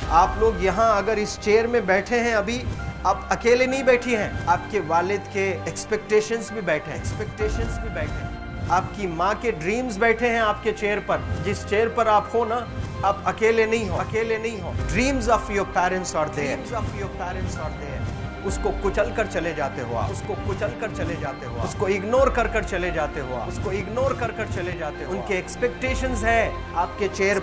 आप लोग यहाँ अगर इस चेयर में बैठे हैं अभी, आप अकेले नहीं बैठी हैं, आपके वालिद के एक्सपेक्टेशंस भी बैठे हैं, आपकी माँ के ड्रीम्स बैठे हैं आपके चेयर पर। जिस चेयर पर आप हो ना, आप अकेले नहीं हो। Dreams of your parents are there. उसको कुचल कर चले जाते हो आप, उसको इग्नोर कर चले जाते हो। उनके एक्सपेक्टेशंस है आपके चेयर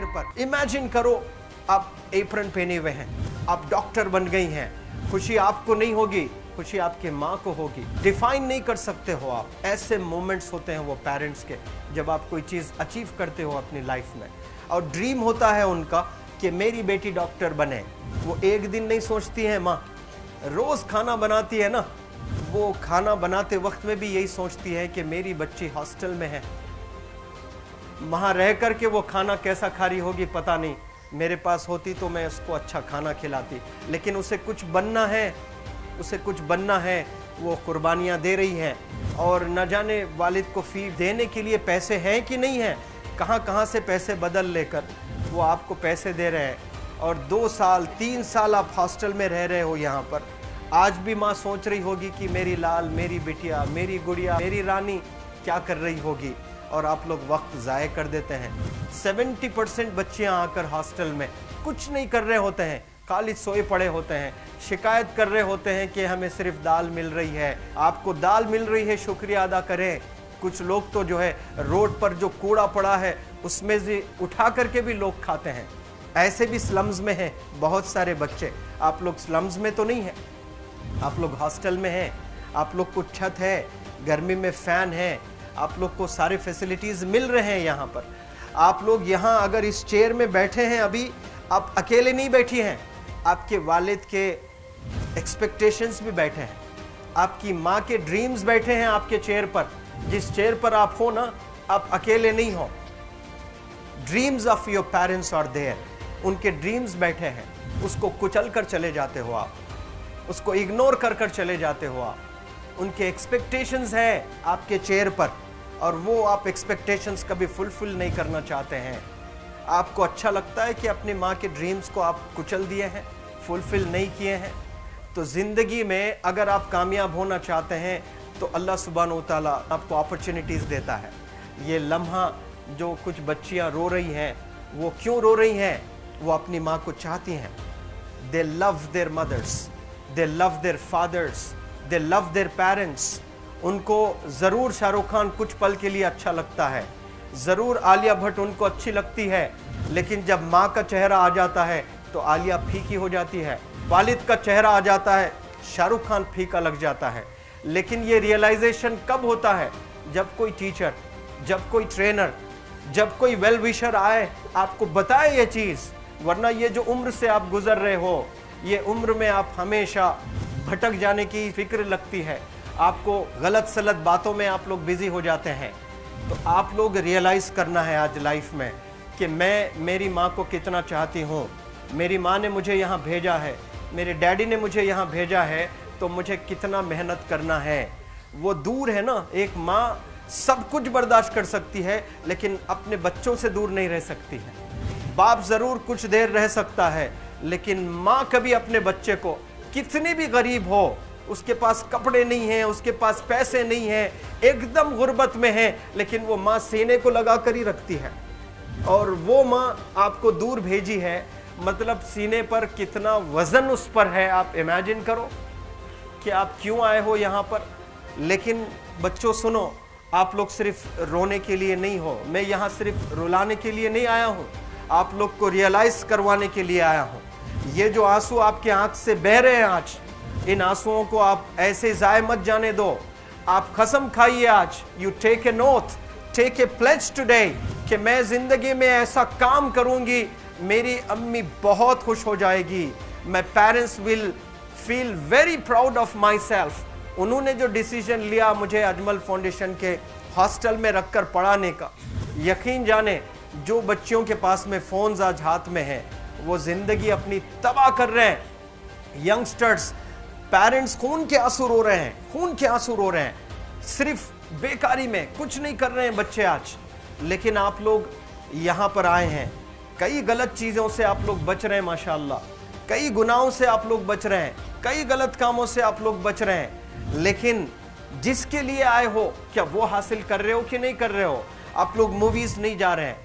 पर। इमेजिन करो, आप एप्रन पहने हुए हैं, आप डॉक्टर बन गई हैं। खुशी आपको नहीं होगी, खुशी आपके माँ को होगी। डिफाइन नहीं कर सकते हो आप। ऐसे मोमेंट्स होते हैं वो पेरेंट्स के, जब आप कोई चीज़ अचीव करते हो अपनी लाइफ में, और ड्रीम होता है उनका कि मेरी बेटी डॉक्टर बने। वो एक दिन नहीं सोचती है माँ, रोज़ खाना बनाती है ना, वो खाना बनाते वक्त में भी यही सोचती है कि मेरी बच्ची हॉस्टल में है, वहाँ रह कर के वो खाना कैसा खा रही होगी पता नहीं। मेरे पास होती तो मैं उसको अच्छा खाना खिलाती, लेकिन उसे कुछ बनना है, वो कुर्बानियाँ दे रही हैं। और न जाने वालिद को फ़ी देने के लिए पैसे हैं कि नहीं हैं, कहाँ से पैसे बदल लेकर वो आपको पैसे दे रहे हैं। और 2 साल 3 साल आप हॉस्टल में रह रहे हो यहाँ पर। आज भी माँ सोच रही होगी कि मेरी लाल, मेरी बिटिया, मेरी गुड़िया, मेरी रानी क्या कर रही होगी, और आप लोग वक्त ज़ाय कर देते हैं। 70% बच्चियाँ आकर हॉस्टल में कुछ नहीं कर रहे होते हैं, खाली सोए पड़े होते हैं, शिकायत कर रहे होते हैं कि हमें सिर्फ दाल मिल रही है। आपको दाल मिल रही है, शुक्रिया अदा करें। कुछ लोग तो जो है रोड पर जो कूड़ा पड़ा है उसमें से उठा करके भी लोग खाते हैं। ऐसे भी स्लम्स में हैं बहुत सारे बच्चे। आप लोग स्लम्स में तो नहीं हैं, आप लोग हॉस्टल में हैं, आप लोग को छत है, गर्मी में फ़ैन है, आप लोग को सारे फैसिलिटीज़ मिल रहे हैं यहाँ पर। आप लोग यहाँ अगर इस चेयर में बैठे हैं अभी, आप अकेले नहीं बैठी हैं, आपके वालिद के एक्सपेक्टेशंस भी बैठे हैं, आपकी माँ के ड्रीम्स बैठे हैं आपके चेयर पर। जिस चेयर पर आप हो ना, आप अकेले नहीं हो। Dreams of your parents are there. उनके ड्रीम्स बैठे हैं, उसको कुचल कर चले जाते हो आप, उसको इग्नोर कर चले जाते हो आप। उनके एक्सपेक्टेशंस है आपके चेयर पर, और वो आप एक्सपेक्टेशंस कभी फुलफिल नहीं करना चाहते हैं। आपको अच्छा लगता है कि अपनी माँ के ड्रीम्स को आप कुचल दिए हैं, फुलफिल नहीं किए हैं। तो ज़िंदगी में अगर आप कामयाब होना चाहते हैं तो अल्लाह सुब्हानहू तआला आपको अपॉर्चुनिटीज़ देता है। ये लम्हा जो कुछ बच्चियाँ रो रही हैं, वो क्यों रो रही हैं? वो अपनी माँ को चाहती हैं। They love their mothers, they love their fathers, they love their parents. उनको ज़रूर शाहरुख खान कुछ पल के लिए अच्छा लगता है, ज़रूर आलिया भट्ट उनको अच्छी लगती है, लेकिन जब माँ का चेहरा आ जाता है तो आलिया फीकी हो जाती है। वालिद का चेहरा आ जाता है, शाहरुख खान फीका लग जाता है। लेकिन ये रियलाइजेशन कब होता है? जब कोई टीचर, जब कोई ट्रेनर, जब कोई वेल विशर आए, आपको बताए ये चीज़। वरना ये जो उम्र से आप गुजर रहे हो, ये उम्र में आप हमेशा भटक जाने की फिक्र लगती है, आपको गलत सलत बातों में आप लोग बिजी हो जाते हैं। तो आप लोग रियलाइज़ करना है आज लाइफ में कि मैं मेरी माँ को कितना चाहती हूँ। मेरी माँ ने मुझे यहाँ भेजा है, मेरे डैडी ने मुझे यहाँ भेजा है, तो मुझे कितना मेहनत करना है। वो दूर है ना, एक माँ सब कुछ बर्दाश्त कर सकती है, लेकिन अपने बच्चों से दूर नहीं रह सकती है। बाप ज़रूर कुछ देर रह सकता है, लेकिन माँ कभी अपने बच्चे को, कितनी भी गरीब हो, उसके पास कपड़े नहीं हैं, उसके पास पैसे नहीं हैं, एकदम गुर्बत में है, लेकिन वो माँ सीने को लगा कर ही रखती है। और वो माँ आपको दूर भेजी है, मतलब सीने पर कितना वज़न उस पर है। आप इमेजिन करो कि आप क्यों आए हो यहाँ पर। लेकिन बच्चों सुनो, आप लोग सिर्फ रोने के लिए नहीं हो, मैं यहाँ सिर्फ रुलाने के लिए नहीं आया हूँ, आप लोग को रियलाइज़ करवाने के लिए आया हूँ। ये जो आंसू आपके आँख से बह रहे हैं आज, इन आंसुओं को आप ऐसे ज़ाय मत जाने दो। आप कसम खाइए आज, you take a note, take a pledge today, कि मैं ज़िंदगी में ऐसा काम करूँगी, मेरी अम्मी बहुत खुश हो जाएगी। My parents will feel very proud of my self. उन्होंने जो डिसीजन लिया मुझे अजमल फाउंडेशन के हॉस्टल में रखकर पढ़ाने का, यकीन जाने जो बच्चियों के पास में फ़ोन्स आज हाथ में हैं, वो ज़िंदगी अपनी तबाह कर रहे हैं। यंगस्टर्स, पेरेंट्स खून के आंसू रो रहे हैं, खून के आंसू रो रहे हैं, सिर्फ बेकारी में कुछ नहीं कर रहे हैं बच्चे आज। लेकिन आप लोग यहाँ पर आए हैं, कई गलत चीज़ों से आप लोग बच रहे हैं माशाल्लाह, कई गुनाहों से आप लोग बच रहे हैं, कई गलत कामों से आप लोग बच रहे हैं, लेकिन जिसके लिए आए हो क्या वो हासिल कर रहे हो कि नहीं कर रहे हो? आप लोग मूवीज़ नहीं जा रहे हैं,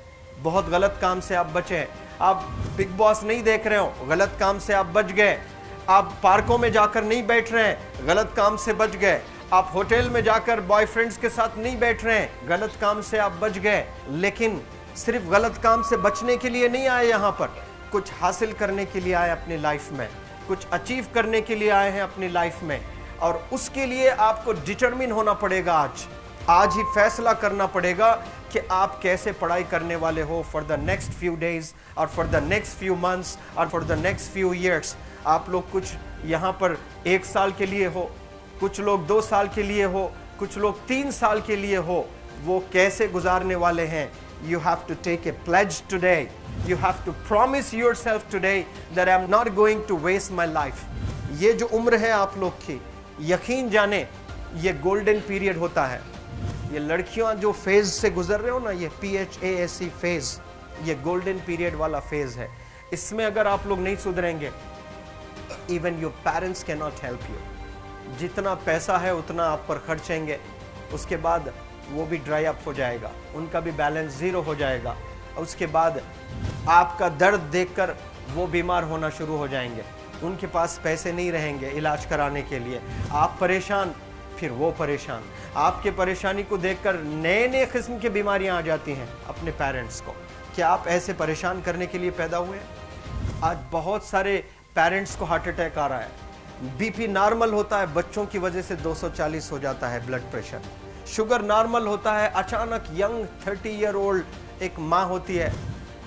बहुत गलत काम से आप बचे हैं। आप बिग बॉस नहीं देख रहे हो, गलत काम से आप बच गए। आप पार्कों में जाकर नहीं बैठ रहे हैं, गलत काम से बच गए। आप होटल में जाकर बॉयफ्रेंड्स के साथ नहीं बैठ रहे हैं, गलत काम से आप बच गए। लेकिन सिर्फ गलत काम से बचने के लिए नहीं आए यहाँ पर, कुछ हासिल करने के लिए आए अपनी लाइफ में, कुछ अचीव करने के लिए आए हैं अपनी लाइफ में। और उसके लिए आपको डिटरमिन होना पड़ेगा। आज ही फैसला करना पड़ेगा कि आप कैसे पढ़ाई करने वाले हो for the next few days और for the next few months और for the next few years. आप लोग कुछ यहाँ पर 1 साल के लिए हो, कुछ लोग 2 साल के लिए हो, कुछ लोग 3 साल के लिए हो। वो कैसे गुजारने वाले हैं? You have to take a pledge today. You have to promise yourself today that I'm not going to waste my life. ये जो उम्र है आप लोग की, यकीन जाने ये गोल्डन पीरियड होता है। ये लड़कियां जो फेज से गुजर रहे हो ना, ये PHASE फेज, ये गोल्डन पीरियड वाला फेज है। इसमें अगर आप लोग नहीं सुधरेंगे, even your parents can not help you. जितना पैसा है उतना आप पर खर्चेंगे, उसके बाद वो भी ड्राई अप हो जाएगा, उनका भी बैलेंस ज़ीरो हो जाएगा। और उसके बाद आपका दर्द देखकर वो बीमार होना शुरू हो जाएंगे, उनके पास पैसे नहीं रहेंगे इलाज कराने के लिए। आप परेशान, फिर वो परेशान। आपके परेशानी को देखकर नए नए किस्म की बीमारियां आ जाती हैं अपने पेरेंट्स को। क्या आप ऐसे परेशान करने के लिए पैदा हुए हैं? आज बहुत सारे पेरेंट्स को हार्ट अटैक आ रहा है, BP नॉर्मल होता है, बच्चों की वजह से 240 हो जाता है ब्लड प्रेशर। शुगर नॉर्मल होता है, अचानक यंग 30 ईयर ओल्ड एक माँ होती है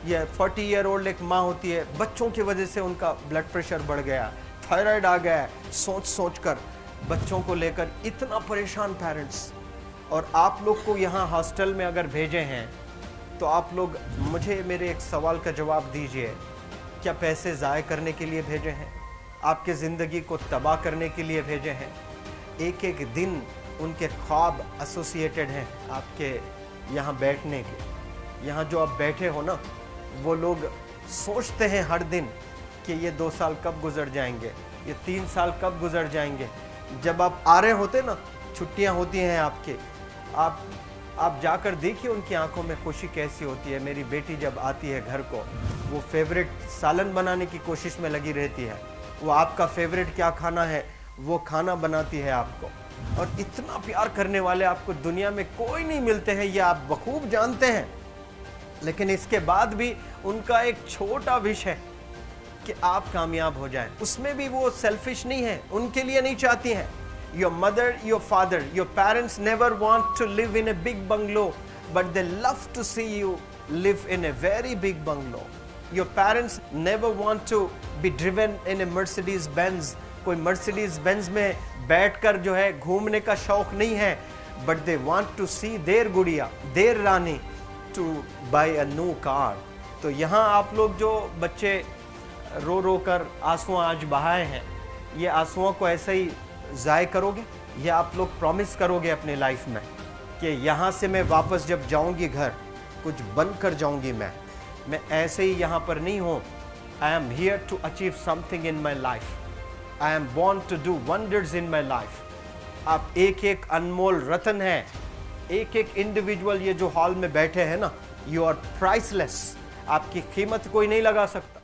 या 40 ईयर ओल्ड एक माँ होती है, बच्चों की वजह से उनका ब्लड प्रेशर बढ़ गया, थायराइड आ गया। सोच कर बच्चों को लेकर इतना परेशान पेरेंट्स। और आप लोग को यहाँ हॉस्टल में अगर भेजे हैं तो आप लोग मुझे मेरे एक सवाल का जवाब दीजिए, क्या पैसे ज़ाय करने के लिए भेजे हैं? आपके ज़िंदगी को तबाह करने के लिए भेजे हैं? एक एक दिन उनके ख्वाब एसोसिएटेड हैं आपके यहाँ बैठने के। यहाँ जो आप बैठे हो ना, वो लोग सोचते हैं हर दिन कि ये 2 साल कब गुजर जाएंगे, ये 3 साल कब गुजर जाएंगे। जब आप आ रहे होते ना, छुट्टियाँ होती हैं आपके, आप जाकर देखिए उनकी आंखों में खुशी कैसी होती है। मेरी बेटी जब आती है घर को, वो फेवरेट सालन बनाने की कोशिश में लगी रहती है। वो आपका फेवरेट क्या खाना है वो खाना बनाती है आपको। और इतना प्यार करने वाले आपको दुनिया में कोई नहीं मिलते हैं, ये आप बखूब जानते हैं। लेकिन इसके बाद भी उनका एक छोटा विश है कि आप कामयाब हो जाएं। उसमें भी वो सेल्फिश नहीं है, उनके लिए नहीं चाहती हैं। Your mother, your father, your parents never want to live in a big bungalow, but they love to see you live in a very big bungalow. Your parents never want to be driven in a Mercedes Benz. कोई Mercedes Benz में बैठकर जो है घूमने का शौक नहीं है, but they want to see their गुड़िया, their Rani to buy a new car. तो यहाँ आप लोग जो बच्चे रो रो कर आंसू आज बहाए हैं, ये आंसुओं को ऐसे ही ज़ाय करोगे? ये आप लोग प्रॉमिस करोगे अपने लाइफ में कि यहाँ से मैं वापस जब जाऊँगी घर, कुछ बन कर जाऊँगी। मैं ऐसे ही यहाँ पर नहीं हूँ। I am here to achieve something in my life. I am born to do wonders in my life. आप एक एक अनमोल रतन हैं, एक एक इंडिविजुअल ये जो हॉल में बैठे हैं ना, यू आर प्राइसलेस। आपकी कीमत कोई नहीं लगा सकता।